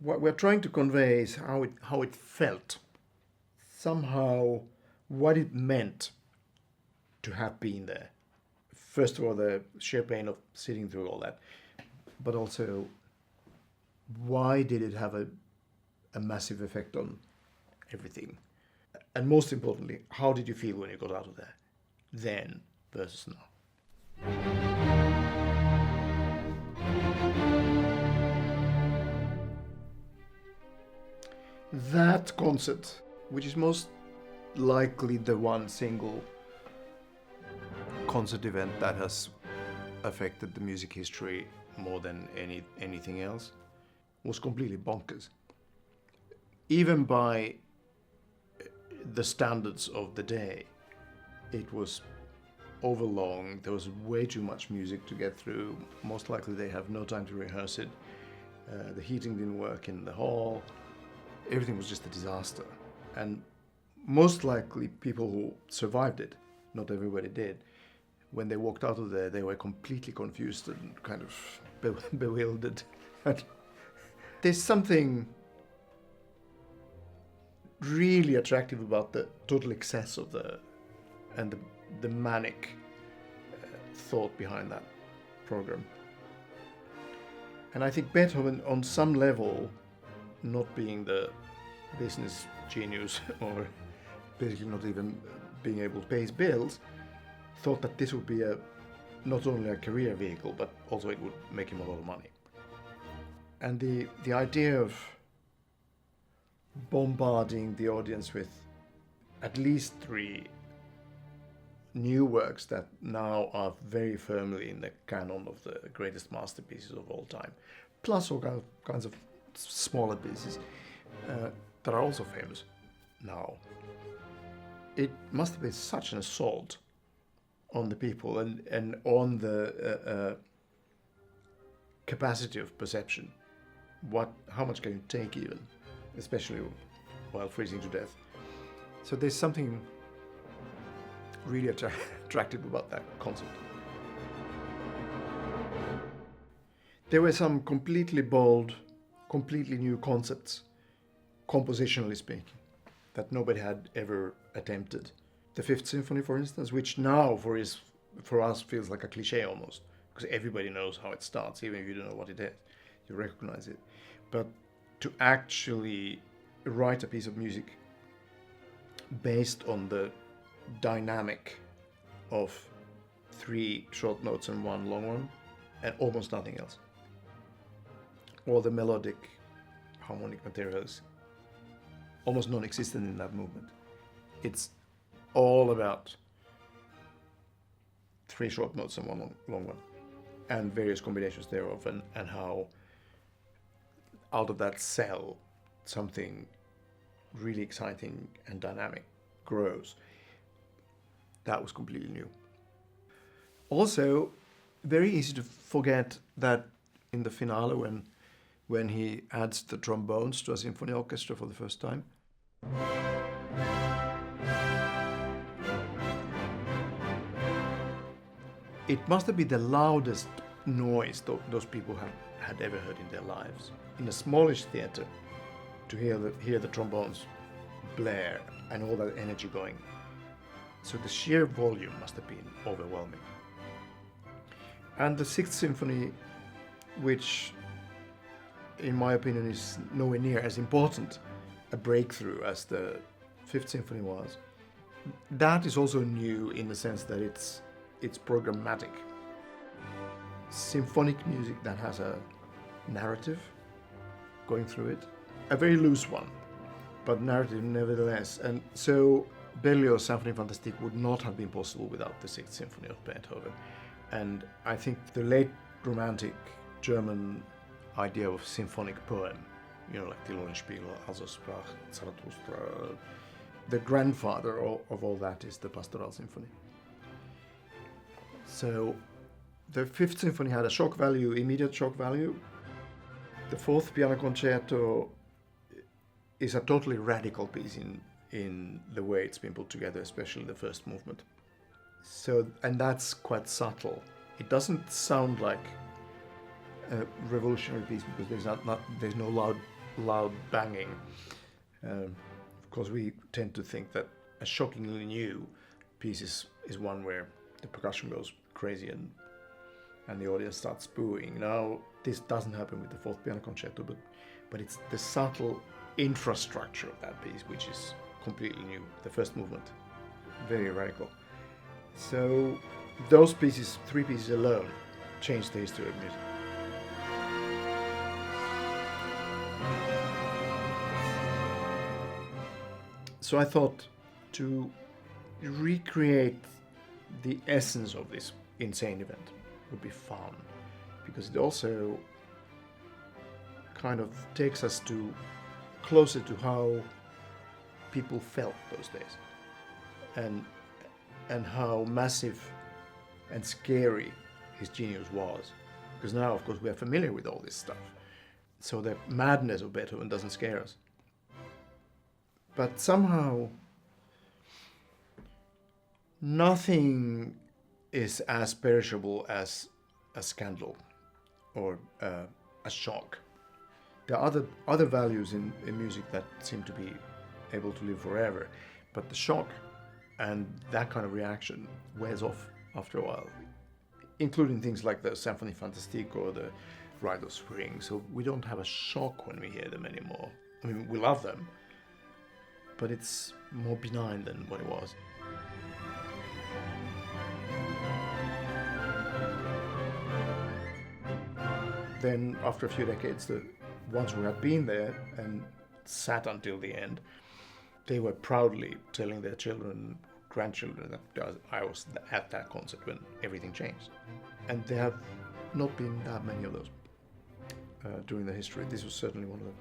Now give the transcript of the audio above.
what we're trying to convey is how it felt, somehow what it meant to have been there. First of all, the sheer pain of sitting through all that, but also why did it have a massive effect on everything? And most importantly, how did you feel when you got out of there, then versus now? That concert, which is most likely the one single concert event that has affected the music history more than anything else, was completely bonkers. Even by the standards of the day, it was overlong. There was way too much music to get through. Most likely they have no time to rehearse it. The heating didn't work in the hall. Everything was just a disaster. And most likely people who survived it, not everybody did, when they walked out of there, they were completely confused and kind of bewildered. There's something really attractive about the total excess of the manic thought behind that program. And I think Beethoven, on some level, not being the business genius or basically not even being able to pay his bills, thought that this would be not only a career vehicle, but also it would make him a lot of money. And the idea of bombarding the audience with at least 3 new works that now are very firmly in the canon of the greatest masterpieces of all time, plus all kinds of smaller pieces that are also famous now. It must have been such an assault on the people and on the capacity of perception. How much can you take even, especially while freezing to death? So there's something really attractive about that concept. There were some completely bold, completely new concepts, compositionally speaking, that nobody had ever attempted. The Fifth Symphony, for instance, which now for us feels like a cliche almost, because everybody knows how it starts, even if you don't know what it is, you recognize it. But to actually write a piece of music based on the dynamic of 3 short notes and 1 long one, and almost nothing else. All the melodic harmonic materials almost non-existent in that movement. It's all about 3 short notes and 1 long one, and various combinations thereof, and how out of that cell something really exciting and dynamic grows. That was completely new. Also, very easy to forget that in the finale, when he adds the trombones to a symphony orchestra for the first time, it must have been the loudest noise those people had ever heard in their lives. In a smallish theater, to hear the trombones blare and all that energy going. So the sheer volume must have been overwhelming. And the Sixth Symphony, which in my opinion is nowhere near as important a breakthrough as the Fifth Symphony was, that is also new in the sense that it's programmatic. Symphonic music that has a narrative going through it, a very loose one, but narrative nevertheless. And so Berlioz's Symphonie Fantastique would not have been possible without the Sixth Symphony of Beethoven. And I think the late Romantic German idea of symphonic poem, like the Eulenspiegel, Also sprach Zarathustra, the grandfather of all that is the Pastoral Symphony. So the Fifth Symphony had a shock value, immediate shock value. The Fourth Piano Concerto is a totally radical piece in the way it's been put together, especially the first movement. So, and that's quite subtle. It doesn't sound like a revolutionary piece because there's no loud loud banging. Of course, we tend to think that a shockingly new piece is one where the percussion goes crazy and the audience starts booing. Now, this doesn't happen with the Fourth Piano Concerto, but it's the subtle infrastructure of that piece which is completely new. The first movement, very radical. So those pieces, 3 pieces alone, changed the history of music. So I thought to recreate the essence of this insane event would be fun, because it also kind of takes us to closer to how people felt those days, and how massive and scary his genius was. Because now, of course, we are familiar with all this stuff, so the madness of Beethoven doesn't scare us. But somehow, nothing is as perishable as a scandal or a shock. There are other values in music that seem to be able to live forever, but the shock and that kind of reaction wears off after a while, including things like the Symphonie Fantastique or the Rite of Spring. So we don't have a shock when we hear them anymore. I mean, we love them, but it's more benign than what it was. Then, after a few decades, the ones who had been there and sat until the end, they were proudly telling their children, grandchildren, that I was at that concert when everything changed. And there have not been that many of those during the history. This was certainly one of them.